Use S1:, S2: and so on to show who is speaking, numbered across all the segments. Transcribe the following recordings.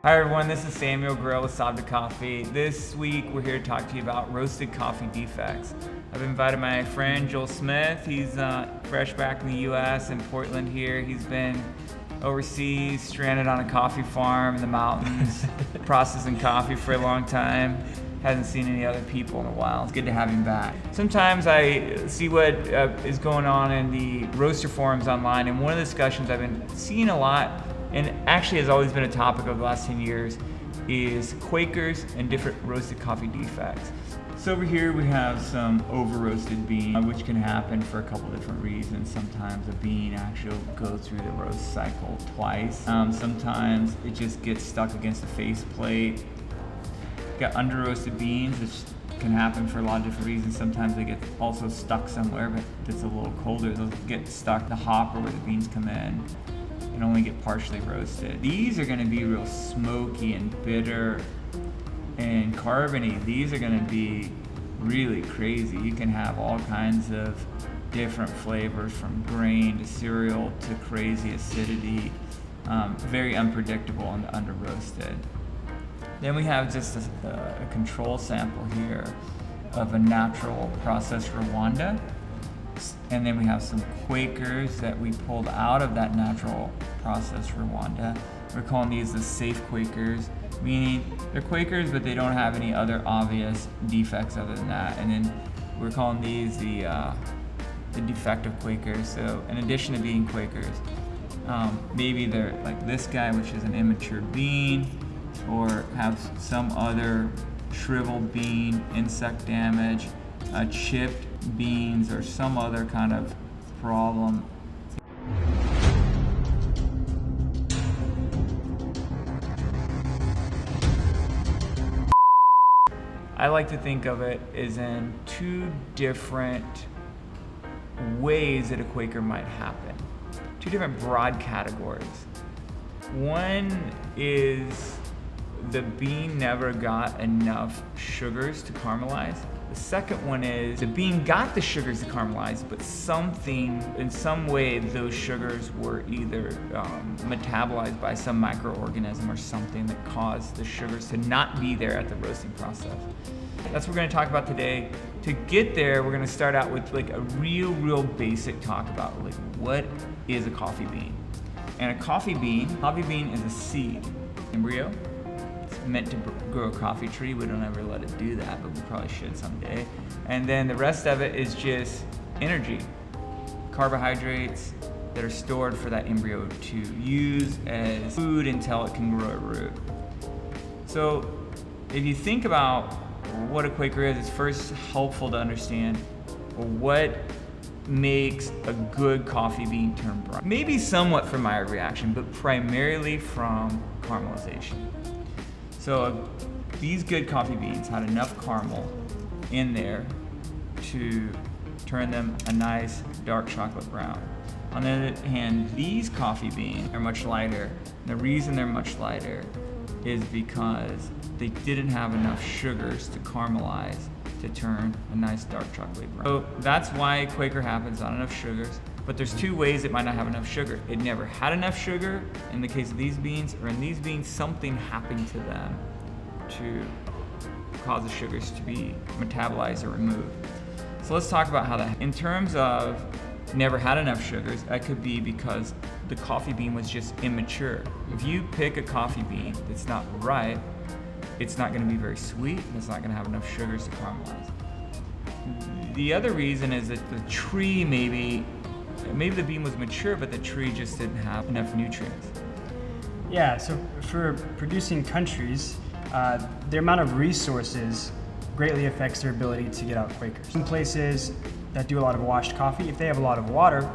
S1: Hi everyone, this is Samuel Gurel with Sovda Coffee. This week we're here to talk to you about roasted coffee defects. I've invited my friend Joel Smith. He's fresh back in the US in Portland here. He's been overseas, stranded on a coffee farm in the mountains, processing coffee for a long time. Hasn't seen any other people in a while. It's good to have him back. Sometimes I see what is going on in the roaster forums online, and one of the discussions I've been seeing a lot, and actually has always been a topic of the last 10 years, is Quakers and different roasted coffee defects. So over here we have some over-roasted bean, which can happen for a couple different reasons. Sometimes a bean actually goes through the roast cycle twice. Sometimes it just gets stuck against the faceplate. Got under-roasted beans, which can happen for a lot of different reasons. Sometimes they get also stuck somewhere, but it's a little colder. They'll get stuck, the hopper where the beans come in, and only get partially roasted. These are gonna be real smoky and bitter and carbony. These are gonna be really crazy. You can have all kinds of different flavors, from grain to cereal to crazy acidity. Very unpredictable and under roasted. Then we have just a control sample here of a natural processed Rwanda. And then we have some Quakers that we pulled out of that natural processed Rwanda. We're calling these the safe Quakers, meaning they're Quakers, but they don't have any other obvious defects other than that. And then we're calling these the defective Quakers. So in addition to being Quakers, maybe they're like this guy, which is an immature bean, or have some other shriveled bean, insect damage, chipped beans, or some other kind of problem. I like to think of it as in two different ways that a Quaker might happen. Two different broad categories. One is the bean never got enough sugars to caramelize. The second one is the bean got the sugars to caramelize, but in some way, those sugars were either metabolized by some microorganism or something that caused the sugars to not be there at the roasting process. That's what we're going to talk about today. To get there, we're going to start out with like a real basic talk about like what is a coffee bean. And a coffee bean is a seed, embryo. Meant to grow a coffee tree. We don't ever let it do that, but we probably should someday. And then the rest of it is just energy, carbohydrates that are stored for that embryo to use as food until it can grow a root. So if you think about what a Quaker is, it's first helpful to understand what makes a good coffee bean turn brown. Maybe somewhat from Maillard reaction, but primarily from caramelization. So these good coffee beans had enough caramel in there to turn them a nice dark chocolate brown. On the other hand, these coffee beans are much lighter. And the reason they're much lighter is because they didn't have enough sugars to caramelize to turn a nice dark chocolate brown. So that's why Quaker happens, not enough sugars. But there's two ways it might not have enough sugar. It never had enough sugar in the case of these beans, or in these beans, something happened to them to cause the sugars to be metabolized or removed. So let's talk about how that, in terms of never had enough sugars, that could be because the coffee bean was just immature. If you pick a coffee bean that's not ripe, it's not gonna be very sweet, and it's not gonna have enough sugars to caramelize. The other reason is that the tree maybe the bean was mature, but the tree just didn't have enough nutrients.
S2: Yeah, so for producing countries, the amount of resources greatly affects their ability to get out Quakers. Some places that do a lot of washed coffee, if they have a lot of water,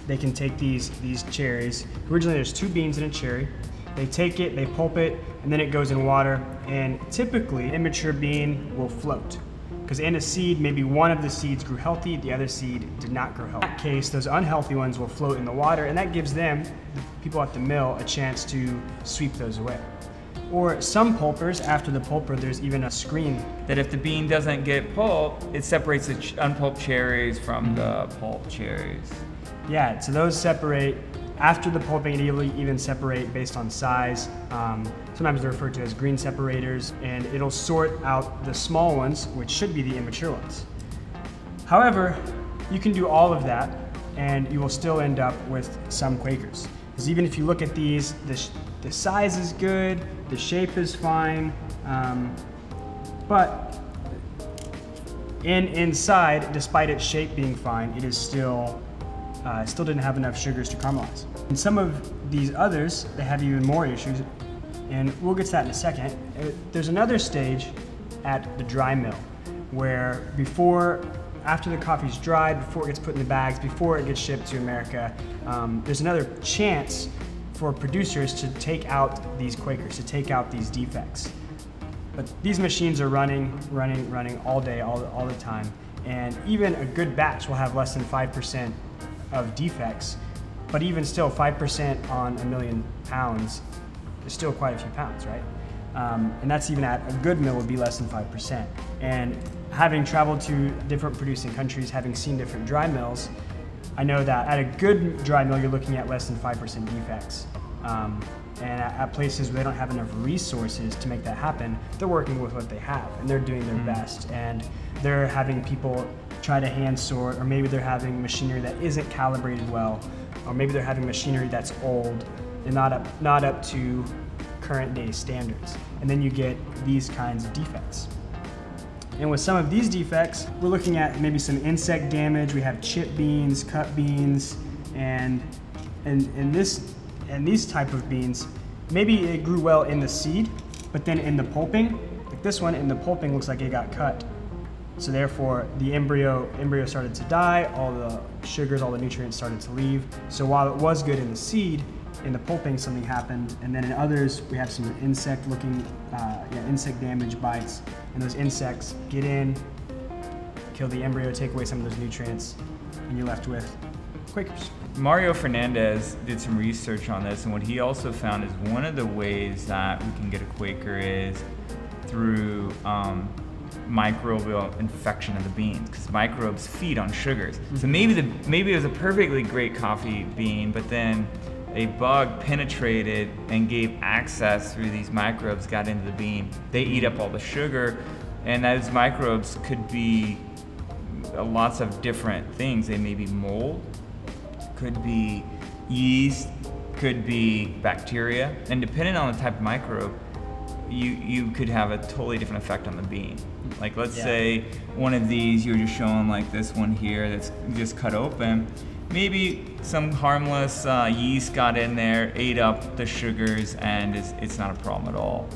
S2: they can take these cherries. Originally there's two beans in a cherry. They take it, they pulp it, and then it goes in water, and typically an immature bean will float. Because in a seed, maybe one of the seeds grew healthy, the other seed did not grow healthy. In that case, those unhealthy ones will float in the water, and that gives them, the people at the mill, a chance to sweep those away. Or some pulpers, after the pulper, there's even a screen.
S1: That if the bean doesn't get pulped, it separates the unpulped cherries from the pulped cherries.
S2: Yeah, so those separate, after the pulping, it'll even separate based on size. Sometimes they're referred to as green separators, and it'll sort out the small ones, which should be the immature ones. However, you can do all of that, and you will still end up with some Quakers. Because even if you look at these, the size is good, the shape is fine, but inside, despite its shape being fine, it is still didn't have enough sugars to caramelize. And some of these others, they have even more issues, and we'll get to that in a second. There's another stage at the dry mill where after the coffee's dried, before it gets put in the bags, before it gets shipped to America, there's another chance for producers to take out these Quakers, to take out these defects. But these machines are running all day, all the time. And even a good batch will have less than 5% of defects. But even still, 5% on 1 million pounds is still quite a few pounds, right? And that's even at a good mill would be less than 5%. And having traveled to different producing countries, having seen different dry mills, I know that at a good dry mill, you're looking at less than 5% defects. And at places where they don't have enough resources to make that happen, they're working with what they have, and they're doing their best. And they're having people try to hand sort, or maybe they're having machinery that isn't calibrated well, or maybe they're having machinery that's old and not up to current day standards. And then you get these kinds of defects. And with some of these defects, we're looking at maybe some insect damage. We have chip beans, cut beans, and these type of beans, maybe it grew well in the seed, but then in the pulping, like this one, in the pulping looks like it got cut. So therefore, the embryo started to die, all the sugars, all the nutrients started to leave. So while it was good in the seed, in the pulping something happened, and then in others we have some insect damage, bites, and those insects get in, kill the embryo, take away some of those nutrients, and you're left with Quakers.
S1: Mario Fernandez did some research on this, and what he also found is one of the ways that we can get a Quaker is through microbial infection of the beans, because microbes feed on sugars. So maybe it was a perfectly great coffee bean, but then a bug penetrated and gave access through these microbes, got into the bean. They eat up all the sugar, and those microbes could be lots of different things. They may be mold, could be yeast, could be bacteria, and depending on the type of microbe, you could have a totally different effect on the bean. Like let's say one of these you're just showing, like this one here that's just cut open. Maybe some harmless yeast got in there, ate up the sugars, and it's not a problem at all.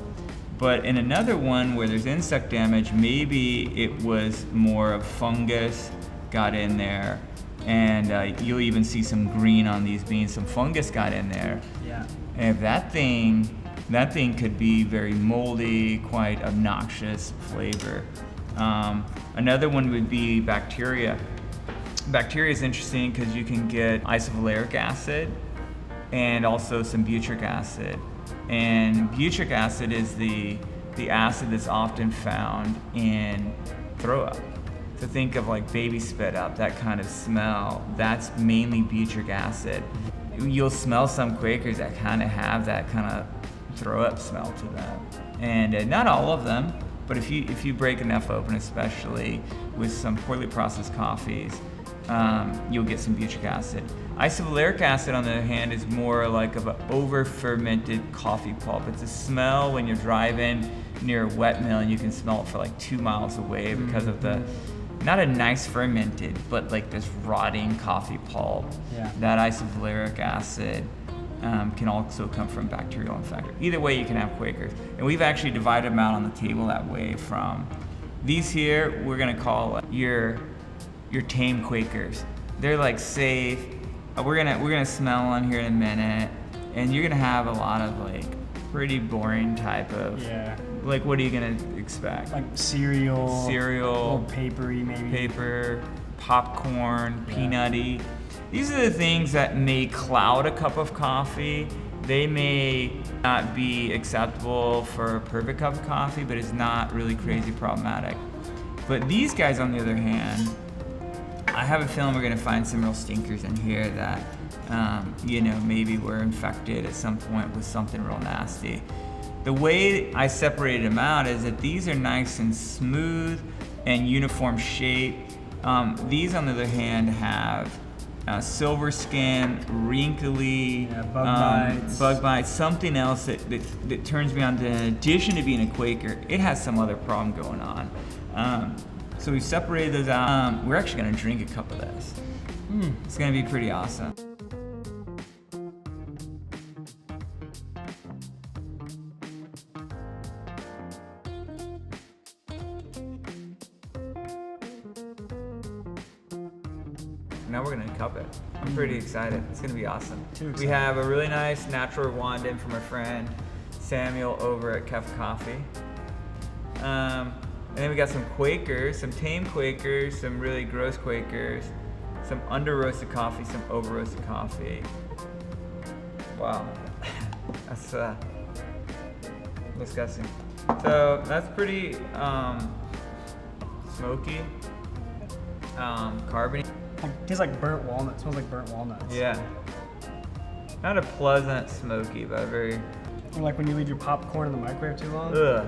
S1: But in another one where there's insect damage, maybe it was more of fungus got in there, and you'll even see some green on these beans. Some fungus got in there.
S2: Yeah.
S1: And if that thing could be very moldy, quite obnoxious flavor. Another one would be bacteria. Bacteria is interesting because you can get isovaleric acid and also some butyric acid. And butyric acid is the acid that's often found in throw up. So think of like baby spit up, that kind of smell. That's mainly butyric acid. You'll smell some Quakers that kind of have that kind of throw up smell to them. And not all of them, but if you break enough open, especially with some poorly processed coffees, you'll get some butyric acid. Isovaleric acid, on the other hand, is more like of an over-fermented coffee pulp. It's a smell when you're driving near a wet mill and you can smell it for like 2 miles away because of the, not a nice fermented, but like this rotting coffee pulp.
S2: Yeah.
S1: That isovaleric acid can also come from bacterial infection. Either way, you can have Quakers. And we've actually divided them out on the table that way. From these here, we're gonna call your tame Quakers. They're like safe. We're gonna smell on here in a minute, and you're gonna have a lot of like pretty boring type of like, what are you gonna expect?
S2: Like cereal, or papery maybe.
S1: Paper, popcorn, peanutty. These are the things that may cloud a cup of coffee. They may not be acceptable for a perfect cup of coffee, but it's not really crazy problematic. But these guys, on the other hand, I have a feeling we're gonna find some real stinkers in here that, you know, maybe were infected at some point with something real nasty. The way I separated them out is that these are nice and smooth and uniform shape. These, on the other hand, have silver skin, wrinkly, bug bites, something else that turns me on. In addition to being a Quaker, it has some other problem going on. So we separated those out. We're actually gonna drink a cup of this. It's gonna be pretty awesome. Now we're gonna cup it. I'm pretty excited. It's gonna be awesome. We have a really nice natural Rwandan from our friend Samuel over at Kef Coffee. And then we got some Quakers, some tame Quakers, some really gross Quakers, some under-roasted coffee, some over-roasted coffee. Wow, that's disgusting. So that's pretty smoky, carbony.
S2: It tastes like burnt walnut. It smells like burnt walnuts.
S1: Yeah. Not a pleasant smoky, but a very...
S2: Or like when you leave your popcorn in the microwave too long.
S1: Ugh.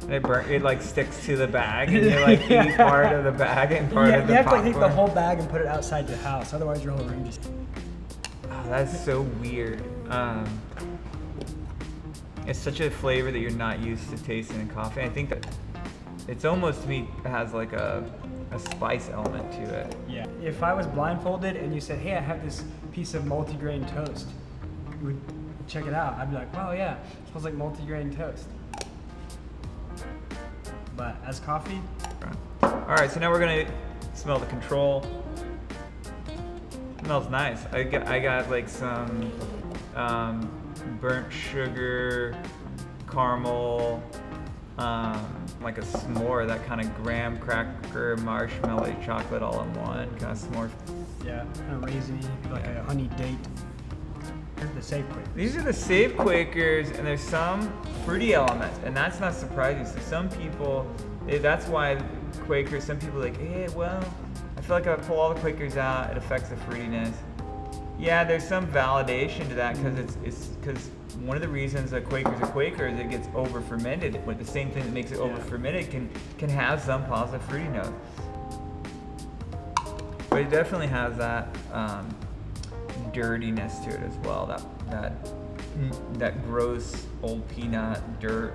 S1: It like sticks to the bag, and you like eat part of the bag and part of the popcorn.
S2: You have to like take the whole bag and put it outside your house, otherwise your whole room just...
S1: Oh, that's so weird. It's such a flavor that you're not used to tasting in coffee. I think that it's almost, to me, has like a spice element to it.
S2: Yeah. If I was blindfolded and you said, hey, I have this piece of multigrain toast, you would check it out. I'd be like, wow, yeah, it smells like multigrain toast. But as coffee?
S1: All right, so now we're gonna smell the control. It smells nice. I got like some burnt sugar, caramel, like a s'more, that kind of graham cracker, marshmallow, chocolate all in one kind of s'more.
S2: Yeah, kind of raisiny, like a honey date. The safe Quakers.
S1: These are the safe Quakers, and there's some fruity elements, and that's not surprising. So some people, that's why Quakers, some people are like, hey, well, I feel like if I pull all the Quakers out, it affects the fruitiness. Yeah, there's some validation to that, because because one of the reasons that Quakers are Quakers is it gets over fermented. But the same thing that makes it over fermented can have some positive fruity notes. But it definitely has that dirtiness to it as well. That gross old peanut dirt.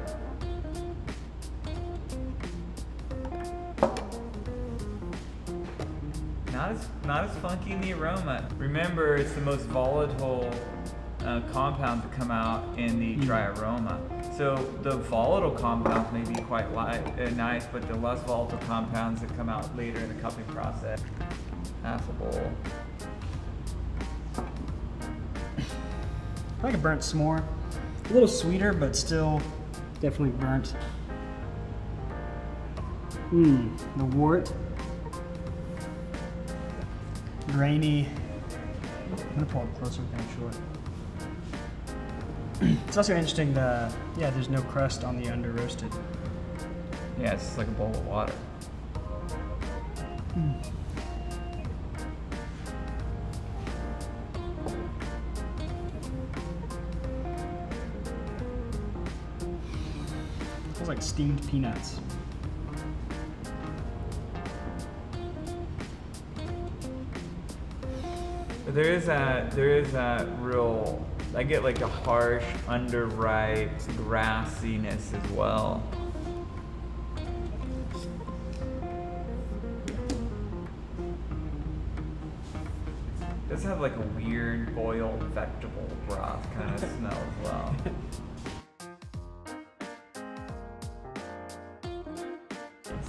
S1: Not as funky in the aroma. Remember, it's the most volatile compounds that come out in the dry aroma. So the volatile compounds may be quite nice, but the less volatile compounds that come out later in the cupping process. Half a bowl.
S2: I like a burnt s'more. A little sweeter, but still definitely burnt. The wort. Grainy. I'm gonna pull it closer, kind of short. It's also interesting that, there's no crust on the under roasted.
S1: Yeah, it's like a bowl of water.
S2: Smells like steamed peanuts.
S1: But there is that real, I get like a harsh, underripe grassiness as well. It does have like a weird boiled vegetable broth kind of smell as well.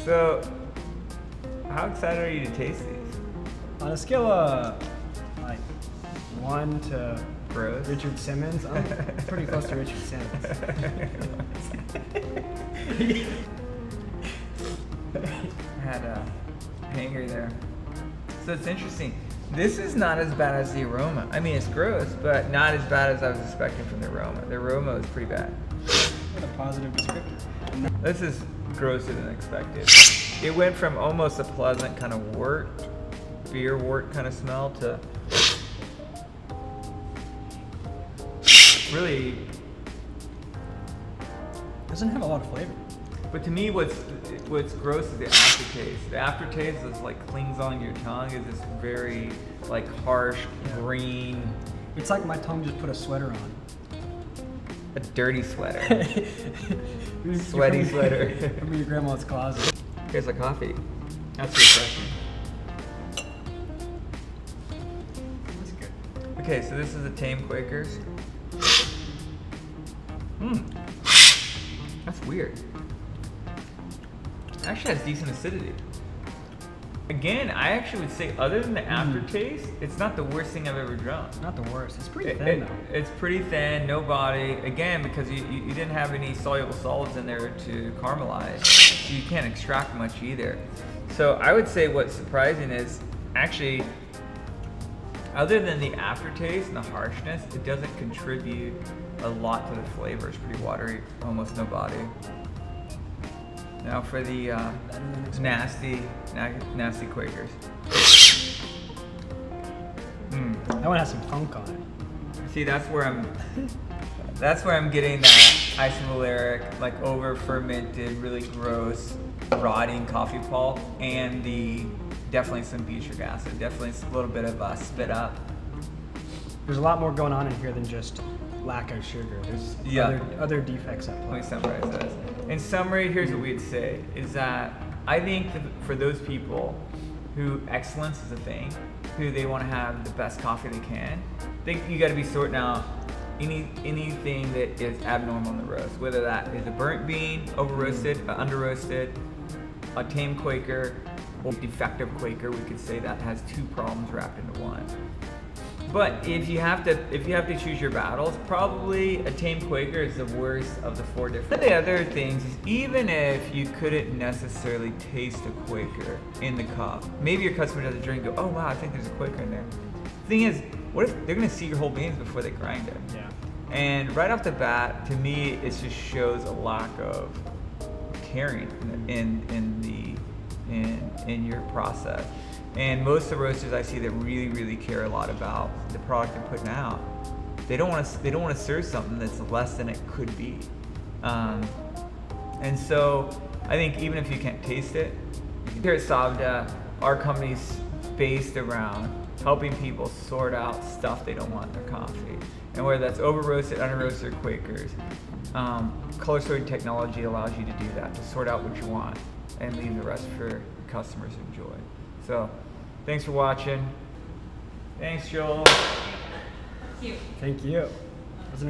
S1: So, how excited are you to taste these?
S2: On a scale of like 1 to
S1: Gross.
S2: Richard Simmons, I'm pretty close to Richard Simmons.
S1: I had a hanger there. So it's interesting. This is not as bad as the aroma. I mean, it's gross, but not as bad as I was expecting from the aroma. The aroma is pretty bad.
S2: What a positive descriptor.
S1: This is grosser than expected. It went from almost a pleasant kind of wort beer wort kind of smell to really.
S2: Doesn't have a lot of flavor.
S1: But to me, what's gross is the aftertaste. The aftertaste is like clings on your tongue. Is this very like harsh green.
S2: It's like my tongue just put a sweater on.
S1: A dirty sweater. Sweaty sweater.
S2: From your grandma's closet.
S1: Here's a coffee. That's refreshing.
S2: That's good.
S1: Okay, so this is the tame Quakers. That's weird. Actually has decent acidity. Again, I actually would say other than the aftertaste, it's not the worst thing I've ever drunk.
S2: Not the worst. It's pretty thin though.
S1: It's pretty thin, no body. Again, because you didn't have any soluble solids in there to caramelize. So you can't extract much either. So I would say what's surprising is actually, other than the aftertaste and the harshness, it doesn't contribute a lot to the flavor. It's pretty watery, almost no body. Now for the nasty Quakers.
S2: That one has some funk on it.
S1: See, that's where I'm getting that isovaleric, like over fermented, really gross, rotting coffee pulp, and definitely some butyric acid. Definitely a little bit of spit up.
S2: There's a lot more going on in here than just lack of sugar. There's other defects at play.
S1: Let me summarize this. In summary, here's what we'd say, is that I think that for those people who excellence is a thing, who they want to have the best coffee they can, you got to be sorting out anything that is abnormal in the roast, whether that is a burnt bean, over roasted, under roasted, a tame Quaker, or defective Quaker. We could say that has two problems wrapped into one. But if you have to choose your battles, probably a tame Quaker is the worst of the four different. One of the other things is, even if you couldn't necessarily taste a Quaker in the cup, maybe your customer does a drink and go, oh wow, I think there's a Quaker in there. The thing is, what if they're gonna see your whole beans before they grind it?
S2: Yeah.
S1: And right off the bat, to me, it just shows a lack of caring in your process. And most of the roasters I see that really care a lot about the product they're putting out, they don't want to serve something that's less than it could be. And so I think even if you can't taste it, here at Sovda, our company's based around helping people sort out stuff they don't want in their coffee. And whether that's over roasted, under roasted, or Quakers, color sorting technology allows you to do that, to sort out what you want and leave the rest for customers to enjoy. So, thanks for watching. Thanks, Joel.
S3: Thank you.
S2: Thank you. Wasn't